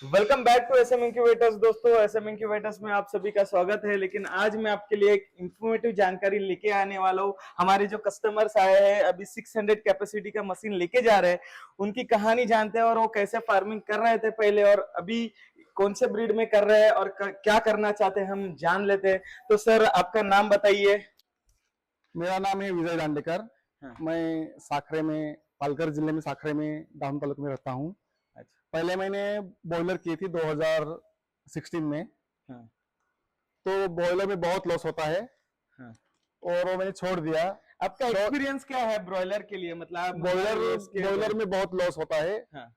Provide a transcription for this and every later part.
Welcome back to SM incubators. दोस्तों, SM incubators में आप सभी का स्वागत है। लेकिन आज मैं आपके लिए एक इंफॉर्मेटिव जानकारी लेके आने वाला हूँ। हमारे जो कस्टमर्स आए हैं अभी 600 कैपेसिटी का मशीन लेके जा रहे हैं, उनकी कहानी जानते हैं और वो कैसे फार्मिंग कर रहे थे पहले और अभी कौन से ब्रीड में कर रहे हैं और क्या करना चाहते हैं हम जान लेते हैं। तो सर, आपका नाम बताइए। मेरा नाम है विजय दांडेकर। हाँ। मैं साखरे में, पालघर जिले में साखरे में डाउन तालुक में रहता हूँ। अच्छा। पहले मैंने बॉयलर की थी 2016 में। हाँ। तो बॉयलर में बहुत लॉस होता है। हाँ। और वो मैंने छोड़ दिया। आपका एक्सपीरियंस क्या है ब्रॉयलर के लिए? मतलब बॉयलर में बहुत लॉस होता है। हाँ।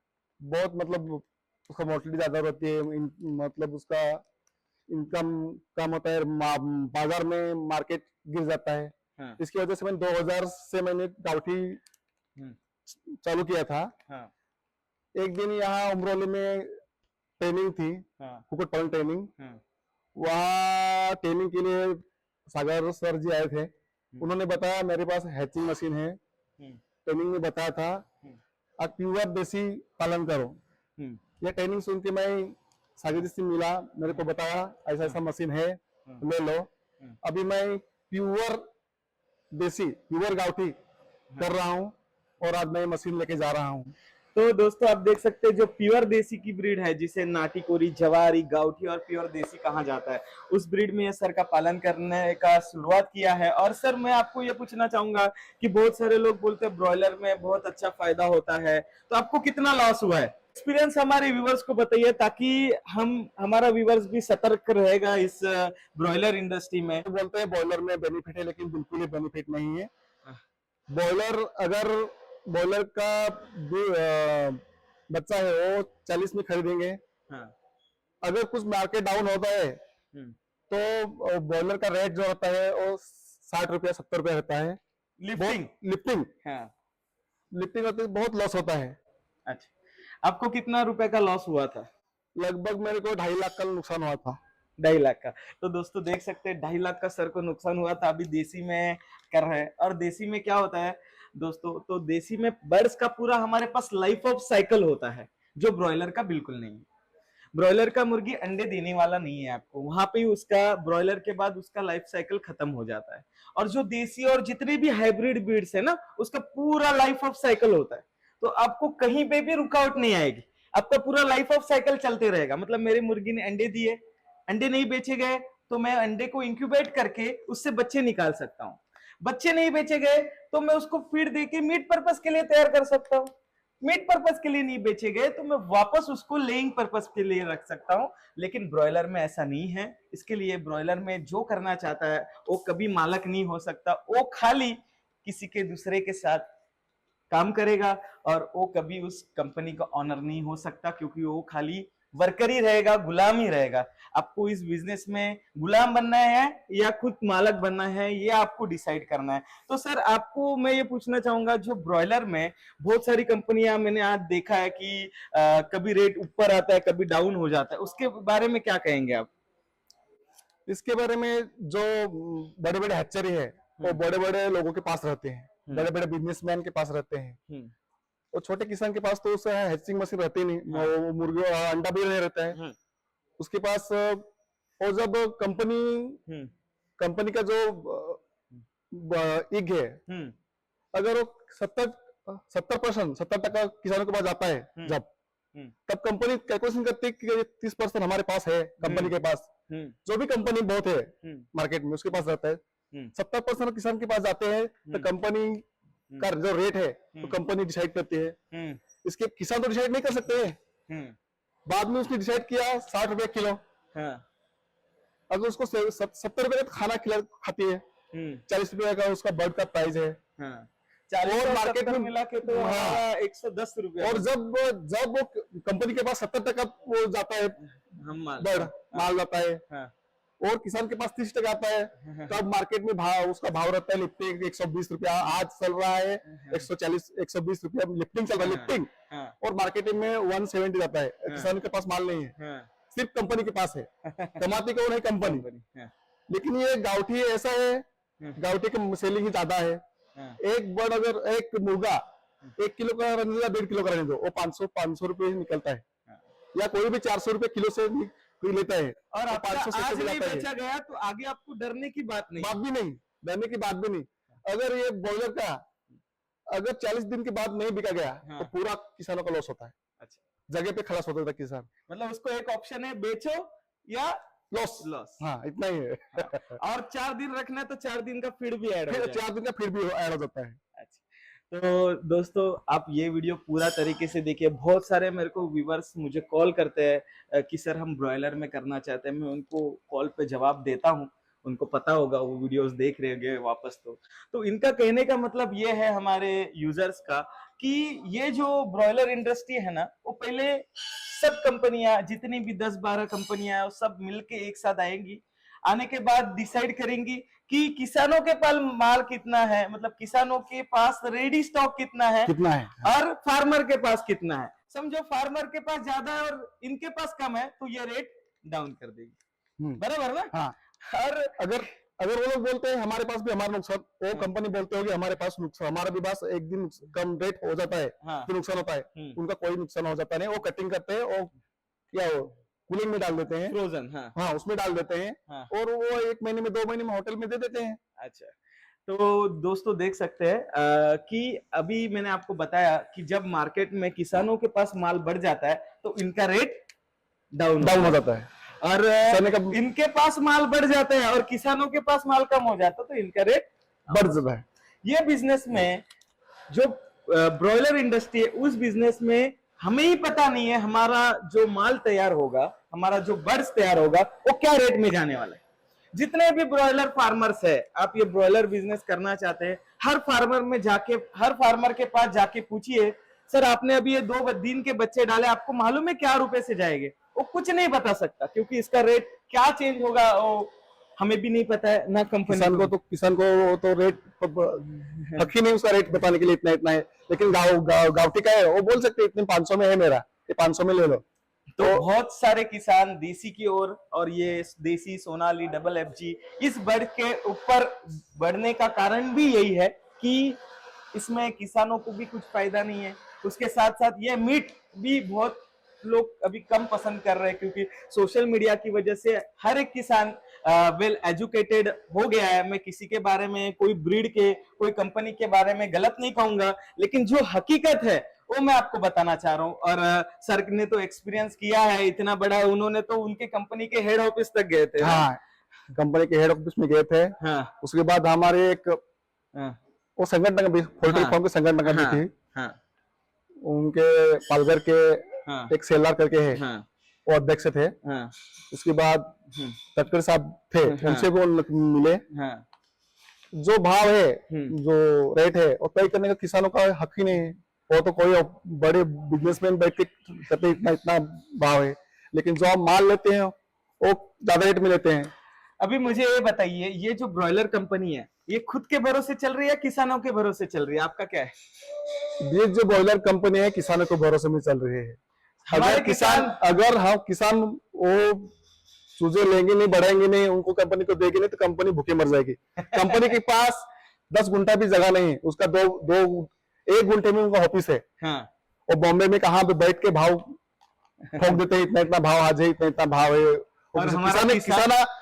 बहुत मतलब उसका मोर्टेलिटी ज्यादा रहती है। मतलब उसका इनकम कम होता है। बाजार में मार्केट गिर जाता है। हाँ। इसकी वजह से मैंने 2000 से मैंने गाउठी चालू किया था। हाँ। एक दिन यहाँ उमरौली में ट्रेनिंग थी, हाँ। कुकुट पालन ट्रेनिंग। हाँ। वहाँ ट्रेनिंग के लिए सागर सर जी आए थे। उन्होंने बताया मेरे पास हैचिंग मशीन है। ट्रेनिंग में बताया था आप प्योर देसी पालन करो। यह ट्रेनिंग सुन के मैं सागर जी से मिला, मेरे को बताया ऐसा ऐसा मशीन है, ले लो। अभी मैं प्योर देसी प्योर गाउठी कर रहा हूँ और आज मैं मशीन लेके जा रहा हूँ। तो दोस्तों, आप देख सकते हैं जो प्योर देसी की ब्रीड है, जिसे नाटी कोरी, जवारी, गाउठी और प्योर देसी कहा जाता है, उस ब्रीड में ये सर का पालन करने का शुरुआत किया है। और सर, मैं आपको ये पूछना चाहूंगा कि बहुत सारे लोग बोलते हैं ब्रॉयलर में बहुत अच्छा फायदा होता है, तो आपको कितना लॉस हुआ है? एक्सपीरियंस हमारे व्यूवर्स को बताइए ताकि हमारा व्यूवर्स भी सतर्क रहेगा इस ब्रॉयलर इंडस्ट्री में। बोलते हैं बॉयलर में बेनिफिट है, लेकिन बिल्कुल ही बेनिफिट नहीं है। बॉयलर अगर बॉयलर का बच्चा है वो 40 में खरीदेंगे। हाँ। अगर कुछ मार्केट डाउन होता है तो बॉयलर का रेट जो होता है वो 60 रुपया 70 रुपया रहता है। लिफ्टिंग हाँ। लिफ्टिंग होती है, बहुत लॉस होता है। अच्छा, आपको कितना रुपए का लॉस हुआ था? लगभग मेरे को 2.5 लाख का नुकसान हुआ था। 2.5 लाख का? तो दोस्तों देख सकते हैं 2.5 लाख का सर को नुकसान हुआ था। अभी देसी में कर रहे हैं। और देसी में क्या होता है दोस्तों, तो देसी में बर्ड्स का पूरा हमारे पास लाइफ ऑफ साइकिल होता है, जो ब्रॉयलर का बिल्कुल नहीं है। ब्रॉयलर का मुर्गी अंडे देने वाला नहीं है आपको, वहां पे ही उसका ब्रॉयलर के बाद उसका लाइफ साइकिल खत्म हो जाता है। और जो देसी और जितने भी हाइब्रिड ब्रीड्स है ना, उसका पूरा लाइफ ऑफ साइकिल होता है। तो आपको कहीं पे भी रुकावट नहीं आएगी, आपका पूरा लाइफ ऑफ साइकिल चलते रहेगा। मतलब मेरी मुर्गी ने अंडे दिए, अंडे नहीं बेचे गए, तो मैं अंडे को इंक्यूबेट करके उससे बच्चे निकाल सकता हूँ। बच्चे नहीं बेचे गए तो मैं उसको फीड देके मीट पर्पस के लिए तैयार कर सकता हूँ। मीट पर्पस के लिए नहीं बेचे गए तो मैं वापस उसको लेइंग पर्पस के लिए रख सकता हूं। लेकिन ब्रॉयलर में ऐसा नहीं है। इसके लिए ब्रॉयलर में जो करना चाहता है वो कभी मालक नहीं हो सकता, वो खाली किसी के दूसरे के साथ काम करेगा और वो कभी उस कंपनी का ऑनर नहीं हो सकता, क्योंकि वो खाली वर्कर ही रहेगा, गुलाम ही रहेगा। आपको इस बिजनेस में गुलाम बनना है या खुद मालक बनना है, ये आपको डिसाइड करना है। तो सर, आपको मैं ये पूछना चाहूंगा, जो ब्रॉयलर में बहुत सारी कंपनियां मैंने आज देखा है कि कभी रेट ऊपर आता है, कभी डाउन हो जाता है, उसके बारे में क्या कहेंगे आप? इसके बारे में जो बड़े बड़े हैचरी है वो बड़े बड़े लोगों के पास रहते हैं, बड़े बड़े बिजनेसमैन के पास रहते हैं। और छोटे किसान के पास तो उस हैचिंग मशीन रहती नहीं। वो मुर्गी अंडा भी नहीं रहता है उसके पास। और जब कंपनी का जो इग है, अगर वो 70% किसानों के पास जाता है, जब तब कंपनी कैलकुलेशन करती है कि 30% हमारे पास है कंपनी के पास। जो भी कंपनी बहुत है मार्केट में उसके पास रहता है। 70% किसान के पास जाते हैं तो कंपनी का जो रेट है तो कंपनी डिसाइड करती है। इसके किसान तो डिसाइड नहीं कर सकते हैं। बाद में उसने डिसाइड किया 60 रुपए किलो। अगर उसको 70 रुपए का खाना खाती है, 40 रुपए का उसका बर्ड का प्राइस है। और मार्केट में मिला के तो 110 रुपए। और जब वो कंपनी के पास 70% वो जाता है, बर्ड माल जाता है, और किसान के पास 30% आता है, तब मार्केट में उसका भाव रहता है लिफ्टिंग 120 रुपया। आज चल रहा है 140 120 रुपया लिफ्टिंग चल रहा है, लिफ्टिंग। और मार्केटिंग में 170 जाता है। किसान के पास माल नहीं है, सिर्फ कंपनी के पास है। कमाती कौन है? कंपनी। लेकिन ये गाउठी ऐसा है, गाउठी की सेलिंग ही ज्यादा है। एक बर्ड अगर एक मुर्गा 1 किलो का रहने दो या 1.5 किलो का रहने दो, वो 500 रुपये निकलता है। या कोई भी 400 रुपए किलो से भी लेता है और आपका 500 से आज भी नहीं लाता है। बेचा गया तो आगे आपको डरने की बात नहीं। बात भी नहीं, डरने की बात भी नहीं। अगर ये ब्रॉयलर का अगर 40 दिन के बाद नहीं बिका गया तो पूरा किसानों का लॉस होता है। अच्छा, जगह पे खलास होता था किसान। मतलब उसको एक ऑप्शन है, बेचो या लॉस। लॉस। हाँ, इतना ही है। और 4 दिन रखना है तो 4 दिन का फीड भी ऐड हो फिर जाएगा। 4 दिन का फिर भी ऐड हो जाता है। अच्छा, तो दोस्तों आप ये वीडियो पूरा तरीके से देखिए। बहुत सारे मेरे को व्यूवर्स मुझे कॉल करते हैं कि सर हम ब्रॉयलर में करना चाहते हैं। मैं उनको कॉल पे जवाब देता हूँ, उनको पता होगा, वो वीडियोस देख रहे होंगे वापस। तो इनका कहने का मतलब ये है हमारे यूजर्स का कि ये जो ब्रॉयलर इंडस्ट्री है ना, वो पहले सब कंपनियां, जितनी भी 10-12 कंपनियां हैं, सब मिलके एक साथ आएंगी। आने के बाद डिसाइड करेंगी कि किसानों के पास माल कितना है, मतलब किसानों के पास रेडी स्टॉक कितना है और फार्मर के पास कितना है। समझो फार्मर के पास ज्यादा है और इनके पास कम है तो ये रेट डाउन कर देगी। बराबर ना? हाँ। और अगर वो लोग बोलते हैं हमारे पास भी हमारा नुकसान, वो कंपनी बोलते होगी हमारे पास नुकसान, हमारा भी बस एक दिन कम रेट हो जाता है तो नुकसान होता है। उनका कोई नुकसान हो जाता नहीं। वो कटिंग करते हैं और क्या वो कूलिंग में डाल देते हैं, फ्रोजन, हाँ उसमें डाल देते हैं और वो 1 महीने में 2 महीने में होटल में दे देते हैं। अच्छा, तो दोस्तों देख सकते हैं कि अभी मैंने आपको बताया कि जब मार्केट में किसानों के पास माल बढ़ जाता है तो इनका रेट डाउन हो जाता है और इनके पास माल बढ़ जाता है और किसानों के पास माल कम हो जाता है तो इनका रेट बढ़ जाता है। ये बिजनेस में जो ब्रॉयलर इंडस्ट्री है, उस बिजनेस में हमें ही पता नहीं है हमारा जो माल तैयार होगा, हमारा जो बर्ड्स तैयार होगा, वो क्या रेट में जाने वाला है। जितने भी ब्रॉयलर फार्मर्स है, आप ये ब्रॉयलर बिजनेस करना चाहते हैं, हर फार्मर के पास जाके पूछिए, सर आपने अभी ये 2 दिन के बच्चे डाले, आपको मालूम है क्या रुपए से जाएंगे? वो कुछ नहीं बता सकता क्योंकि इसका रेट क्या चेंज होगा वो हमें भी नहीं पता है ना कंपनी किसान को तो रेट हक ही नहीं उसका रेट बताने के लिए इतना है। लेकिन गाँवटी का है, वो बोल सकते इतने 500 में है मेरा, ये 500 में ले लो। तो बहुत सारे किसान देसी की ओर और ये देसी, सोनाली, डबल FG इस बर्ड के ऊपर बढ़ने का कारण भी यही है कि इसमें किसानों को भी कुछ फायदा नहीं है। उसके साथ साथ ये मीट भी बहुत लोग अभी कम पसंद कर रहे हैं क्योंकि सोशल मीडिया की वजह से हर एक किसान वेल एजुकेटेड हो गया है। मैं किसी के बारे में, कोई ब्रीड के, कोई कंपनी के बारे में गलत नहीं कहूंगा, लेकिन जो हकीकत है वो मैं आपको बताना चाह रहा हूँ। और सर ने तो एक्सपीरियंस किया है इतना बड़ा, उन्होंने तो उनके कंपनी के हेड ऑफिस तक गए थे। हाँ, कंपनी के हेड ऑफिस में गए थे। हाँ। उसके बाद हमारे एक वो संगठन भी, पोल्ट्री फार्म के संगठन भी थी। हाँ। उनके पालघर के एक सेलर करके है, वो अध्यक्ष थे। उसके बाद तटकर साहब थे, उनसे वो मिले। जो भाव है, जो रेट है, वो तय करने का किसानों का हक ही नहीं है। वो तो कोई बड़े बिजनेसमैन बैठ के कहते इतना भाव है, लेकिन जो आप माल लेते हैं वो ज्यादा रेट में लेते हैं। अभी मुझे ये बताइए, ये जो ब्रॉयलर कंपनी है, ये खुद के भरोसे चल रही है, किसानों के भरोसे चल रही है? आपका क्या है? ये जो ब्रॉयलर कंपनी है किसानों के भरोसे में चल रही है। अगर हम किसान वो चूजे लेंगे नहीं, बढ़ाएंगे नहीं, उनको कंपनी को देंगे नहीं तो कंपनी भूखे मर जाएगी। कंपनी के पास 10 गुंठा भी जगह नहीं है, उसका 1 गुंठे में उनका ऑफिस है। और बॉम्बे में कहाँ पे बैठ के भाव ठोक देते हैं, इतना भाव आज है, इतना भाव है। और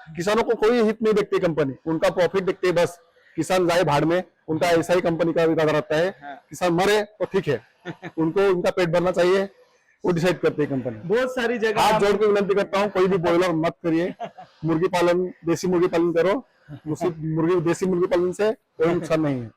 किसानों को कोई हित नहीं देखती कंपनी, उनका प्रॉफिट देखते है बस। किसान जाए भाड़ में, उनका ऐसा ही कंपनी का इरादा रहता है। किसान मरे तो ठीक है, उनको उनका पेट भरना चाहिए, वो डिसाइड करते हैं कंपनी। बहुत सारी जगह हाथ जोड़ के विनती करता हूँ, कोई भी ब्रॉयलर मत करिए, मुर्गी पालन, देसी मुर्गी पालन करो। देसी मुर्गी पालन से कोई नुकसान नहीं है।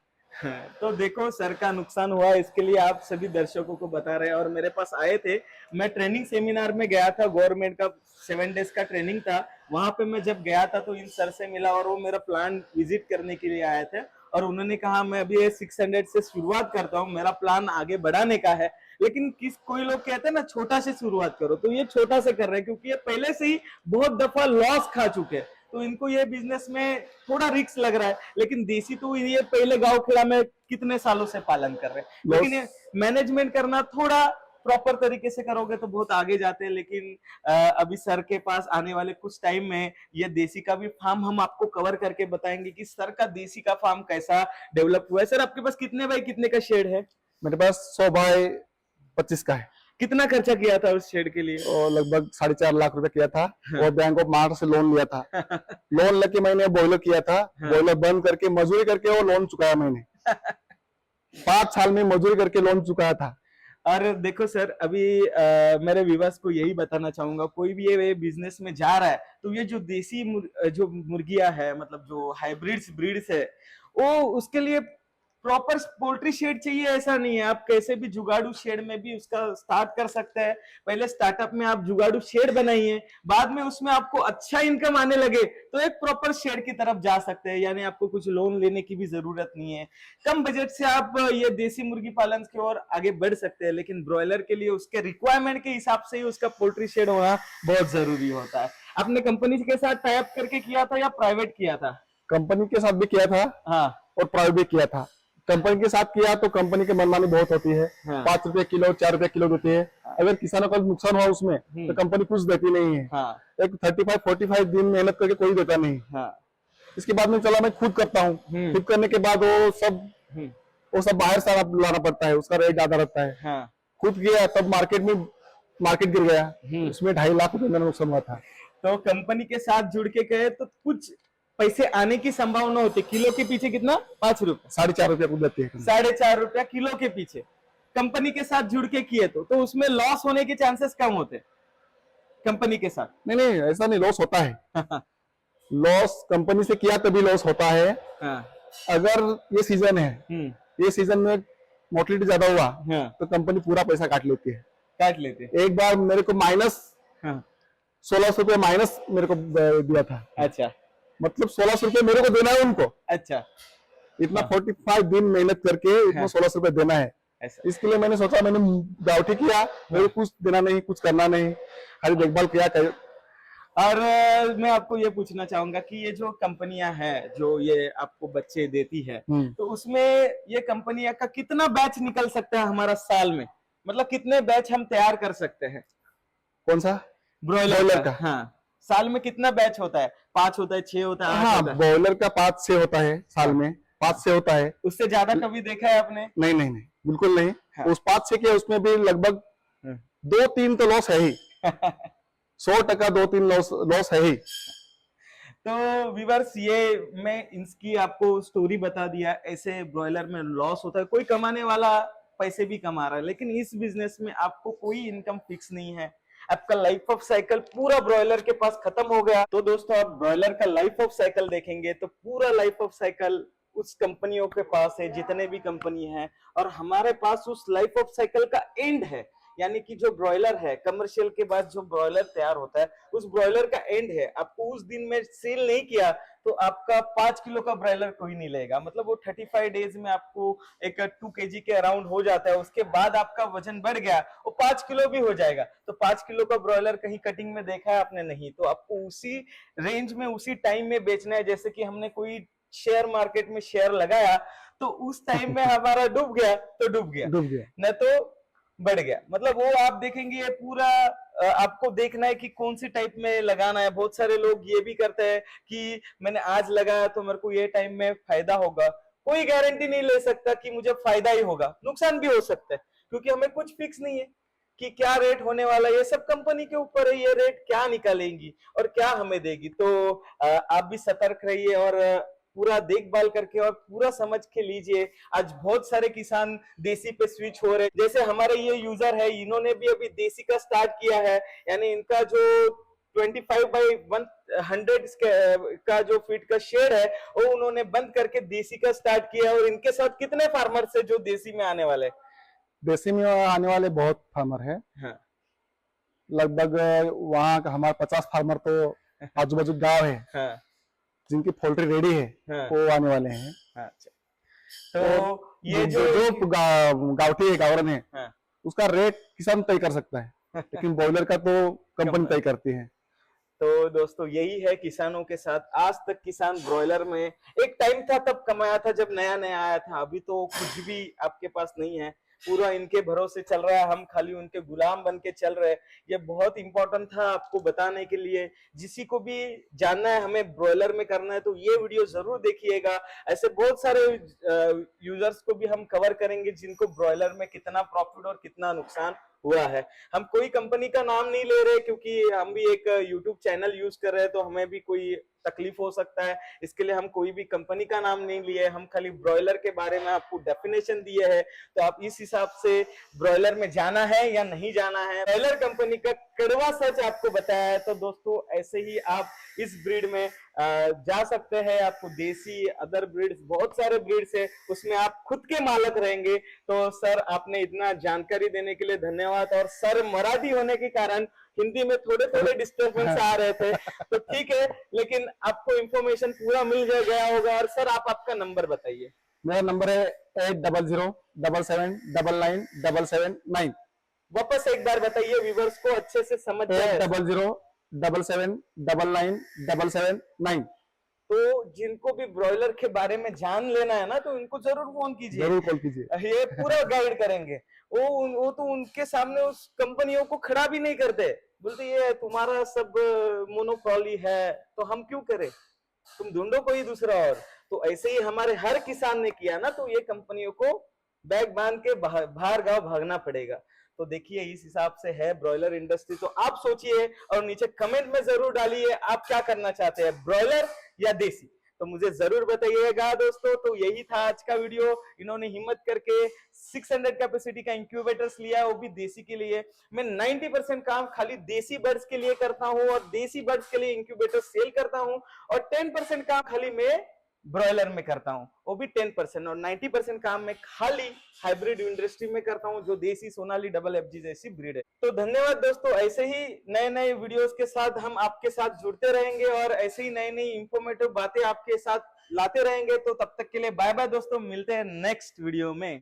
तो देखो सर का नुकसान हुआ, इसके लिए आप सभी दर्शकों को बता रहे हैं। और मेरे पास आए थे, मैं ट्रेनिंग सेमिनार में गया था, गवर्नमेंट का 7 डेज का ट्रेनिंग था। वहां पे मैं जब गया था तो इन सर से मिला और वो मेरा प्लान विजिट करने के लिए आए थे और उन्होंने कहा मैं अभी 600 से शुरुआत करता हूँ, मेरा प्लान आगे बढ़ाने का है। लेकिन कोई लोग कहते हैं ना छोटा से शुरुआत करो, तो ये छोटा से कर रहे हैं क्योंकि ये पहले से ही बहुत दफा लॉस खा चुके हैं, तो इनको ये बिजनेस में थोड़ा रिस्क लग रहा है। लेकिन देसी तो ये पहले गांव खेड़ा में कितने सालों से पालन कर रहे हैं, लेकिन ये मैनेजमेंट करना थोड़ा प्रॉपर तरीके से करोगे तो बहुत आगे जाते हैं। लेकिन अभी सर के पास आने वाले कुछ टाइम में ये देसी का भी फार्म हम आपको कवर करके बताएंगे कि सर का देसी का फार्म कैसा डेवलप हुआ है। सर आपके पास कितने बाय कितने का शेड है? मेरे पास 100 बाय 25 का है। कितना खर्चा किया था उस शेड के लिए? और लगभग 4.5 लाख रुपए किया था। हाँ। और बैंक ऑफ महाराष्ट्र से लोन लिया था। लोन लेके मैंने बॉयलर किया था। हाँ। बॉयलर बंद करके मजदूरी करके वो लोन चुकाया मैंने। 5 साल में मजदूरी करके लोन चुकाया था। और देखो सर, अभी मेरे व्यूअर्स को यही बताना चाहूंगा, कोई भी ये बिजनेस में जा रहा है तो ये जो देसी जो मुर्गियां है, मतलब जो हाइब्रिड्स ब्रीड्स है, वो उसके लिए प्रॉपर पोल्ट्री शेड चाहिए ऐसा नहीं है। आप कैसे भी जुगाड़ू शेड में भी उसका स्टार्ट कर सकते हैं। पहले स्टार्टअप में आप जुगाड़ू शेड बनाइए, बाद में उसमें आपको अच्छा इनकम आने लगे तो एक प्रॉपर शेड की तरफ जा सकते हैं। यानी आपको कुछ लोन लेने की भी जरूरत नहीं है। कम बजट से आप ये देसी मुर्गी पालन की ओर आगे बढ़ सकते हैं, लेकिन ब्रॉयलर के लिए उसके रिक्वायरमेंट के हिसाब से ही उसका पोल्ट्री शेड होना बहुत जरूरी होता है। आपने कंपनी के साथ टाई अप करके किया था या प्राइवेट किया था? कंपनी के साथ भी किया था। हाँ। और प्राइवेट भी किया था। कंपनी के साथ किया तो कंपनी की मनमानी बहुत होती है। हाँ। 5 रुपए किलो 4 रुपए किलो देती है। अगर किसानों का नुकसान हुआ उसमें तो कंपनी कुछ देती नहीं है। हाँ। एक 35-45 दिन मेहनत करके कोई देता नहीं। हाँ। इसके बाद में चला मैं खुद करता हूँ। खुद करने के बाद वो सब बाहर से लाना पड़ता है, उसका रेट ज्यादा रहता है। हाँ। खुद किया तब मार्केट गिर गया। उसमें 2.5 लाख रुपए मेरा नुकसान हुआ था। तो कंपनी के साथ जुड़ के गए तो कुछ पैसे आने की संभावना होती। किलो के पीछे कितना? 5 रुपए, 4.5 रुपया कुछ देती है। 4.5 रुपया किलो के पीछे कंपनी के साथ जुड़ के किए तो उसमें लॉस होने के चांसेस कम होते कंपनी के साथ। नहीं, ऐसा नहीं, लॉस होता है। लॉस कंपनी से किया तभी लॉस होता है। हाँ। अगर ये सीजन है, ये सीजन में मोर्टेलिटी ज्यादा हुआ तो कंपनी पूरा पैसा काट लेती है। एक बार मेरे को माइनस 1600 रुपये माइनस मेरे को दिया था। अच्छा। मतलब 1600 रुपये मेरे को देना है उनको। अच्छा। इतना 45 दिन मेहनत करके इतना 1600 रुपये देना है। इसके लिए मैंने सोचा, मैंने गाउठी किया, मेरे को कुछ देना नहीं, कुछ करना नहीं, खाली देखभाल किया। और मैं आपको ये पूछना चाहूंगा कि ये जो कंपनियां हैं जो ये आपको बच्चे देती है, तो उसमें ये कंपनियां का कितना बैच निकल सकता है हमारा साल में? मतलब कितने बैच हम तैयार कर सकते हैं? कौन सा? ब्रॉयलर का। हाँ। साल में कितना बैच होता है? 5 होता है, 6 होता है? हाँ, ब्रॉयलर का 5 से होता है साल में। 5 से होता है। उससे ज्यादा कभी देखा है आपने? नहीं, बिल्कुल नहीं। हाँ। उस 5 से के उसमें भी लगभग 2-3 तो लॉस है ही। 100% 2-3 लॉस है ही। तो व्यूअर्स, ये मैं इसकी आपको स्टोरी बता दिया। ऐसे ब्रॉयलर में लॉस होता है, कोई कमाने वाला पैसे भी कमा रहा है, लेकिन इस बिजनेस में आपको कोई इनकम फिक्स नहीं है। आपका लाइफ ऑफ साइकिल पूरा ब्रॉयलर के पास खत्म हो गया। तो दोस्तों, आप ब्रॉयलर का लाइफ ऑफ साइकिल देखेंगे तो पूरा लाइफ ऑफ साइकिल उस कंपनियों के पास है, जितने भी कंपनी है, और हमारे पास उस लाइफ ऑफ साइकिल का एंड है। यानी कि जो ब्रॉयलर है, कमर्शियल के बाद जो ब्रॉयलर तैयार होता है, उस ब्रॉयलर का एंड है। आपको उस दिन में सेल नहीं किया तो आपका 5 किलो का ब्रॉयलर कोई नहीं लेगा। मतलब वो 35 डेज में आपको एक 2 kg के अराउंड हो जाता है। उसके बाद आपका वजन बढ़ गया, वो 5 किलो भी हो जाएगा। तो 5 किलो का ब्रॉयलर कहीं कटिंग में देखा है आपने? नहीं। तो आपको उसी रेंज में उसी टाइम में बेचना है। जैसे कि हमने कोई शेयर मार्केट में शेयर लगाया तो उस टाइम में हमारा डूब गया तो डूब गया, न तो बढ़ गया। मतलब वो आप देखेंगे, ये पूरा आपको देखना है कि कौन सी टाइप में लगाना है। बहुत सारे लोग ये भी करते हैं कि मैंने आज लगाया तो मेरे को ये टाइम में फायदा होगा। कोई गारंटी नहीं ले सकता कि मुझे फायदा ही होगा, नुकसान भी हो सकता है, क्योंकि हमें कुछ फिक्स नहीं है कि क्या रेट होने वाला है। ये सब कंपनी के ऊपर है, ये रेट क्या निकालेंगी और क्या हमें देगी। तो आप भी सतर्क रहिए और पूरा देखभाल करके और पूरा समझ के लीजिए। आज बहुत सारे किसान देसी पे स्विच हो रहे, जैसे हमारे ये यूजर है, इन्होंने भी अभी देसी का स्टार्ट किया है। यानी इनका जो 25/100 का जो फीट का शेड है वो उन्होंने बंद करके देसी का स्टार्ट किया। और इनके साथ कितने फार्मर है जो देसी में आने वाले? देसी में आने वाले बहुत फार्मर है। हाँ। लगभग वहाँ का हमारे 50 फार्मर तो आजू बाजू गाँव है। हाँ। जिनकी पोल्ट्री रेडी है। हाँ। वो आने वाले हैं। हाँ। तो ये जो गावठी है, गावरन है। हाँ। उसका रेट किसान तय कर सकता है, लेकिन बॉयलर का तो कंपनी तय करती है। तो दोस्तों, यही है किसानों के साथ। आज तक किसान ब्रॉयलर में एक टाइम था तब कमाया था जब नया नया आया था। अभी तो कुछ भी आपके पास नहीं है, पूरा इनके भरोसे चल रहा है। हम खाली उनके गुलाम बन के चल रहे हैं। ये बहुत इंपॉर्टेंट था आपको बताने के लिए। जिसी को भी जानना है हमें ब्रॉयलर में करना है तो ये वीडियो जरूर देखिएगा। ऐसे बहुत सारे यूजर्स को भी हम कवर करेंगे जिनको ब्रॉयलर में कितना प्रॉफिट और कितना नुकसान हुआ है। हम कोई कंपनी का नाम नहीं ले रहे क्योंकि हम भी एक यूट्यूब चैनल यूज कर रहे हैं, तो हमें भी कोई तकलीफ हो सकता है, इसके लिए हम कोई भी कंपनी का नाम नहीं लिए। हम खाली ब्रॉयलर के बारे में आपको डेफिनेशन दिए है, तो आप इस हिसाब से ब्रॉयलर में जाना है या नहीं जाना है। ब्रॉयलर कंपनी का कड़वा सच आपको बताया है। तो दोस्तों ऐसे ही आप इस ब्रीड में जा सकते हैं। आपको देसी, अदर ब्रीड्स, बहुत सारे ब्रीड्स है, उसमें आप खुद के मालक रहेंगे। तो सर आपने इतना जानकारी देने के लिए धन्यवाद। और सर मराठी होने के कारण हिंदी में थोड़े थोड़े डिस्टर्बेंस आ रहे थे, तो ठीक है, लेकिन आपको इंफॉर्मेशन पूरा मिल गया होगा। और सर आप आपका नंबर बताइए। मेरा नंबर है 8007779979। वापस एक बार बताइए, व्यूवर्स को अच्छे से समझ जाए। 8007779979। तो जिनको भी ब्रॉयलर के बारे में जान लेना है ना, तो इनको जरूर फोन कीजिए, जरूर कॉल कीजिए, ये पूरा गाइड करेंगे। वो तो उनके सामने उस कंपनियों को खड़ा भी नहीं करते, बोलते ये तुम्हारा सब मोनोपोली है, तो हम क्यों करें, तुम ढूंढो कोई दूसरा। और तो ऐसे ही हमारे हर किसान ने किया ना, तो ये कंपनियों को बैग बांध के बाहर गांव भागना पड़ेगा। तो देखिए इस हिसाब से है ब्रॉयलर इंडस्ट्री। तो आप सोचिए और नीचे कमेंट में जरूर डालिए आप क्या करना चाहते हैं, ब्रॉयलर या देसी, तो मुझे जरूर बताइएगा दोस्तों। तो यही था आज का वीडियो। इन्होंने हिम्मत करके 600 कैपेसिटी का इंक्यूबेटर्स लिया, वो भी देसी के लिए। मैं 90% काम खाली देसी बर्ड्स के लिए करता हूं और देसी बर्ड्स के लिए इंक्यूबेटर सेल करता हूं, और 10% काम खाली मैं ब्रॉयलर में करता हूं, वो भी 10%, और 90% काम मैं खाली हाइब्रिड इंडस्ट्री में करता हूं, जो देसी सोनाली डबल एफजी जैसी ब्रीड है। तो धन्यवाद दोस्तों, ऐसे ही नए नए वीडियोस के साथ हम आपके साथ जुड़ते रहेंगे और ऐसे ही नई नई इंफॉर्मेटिव बातें आपके साथ लाते रहेंगे। तो तब तक के लिए बाय बाय दोस्तों, मिलते हैं नेक्स्ट वीडियो में।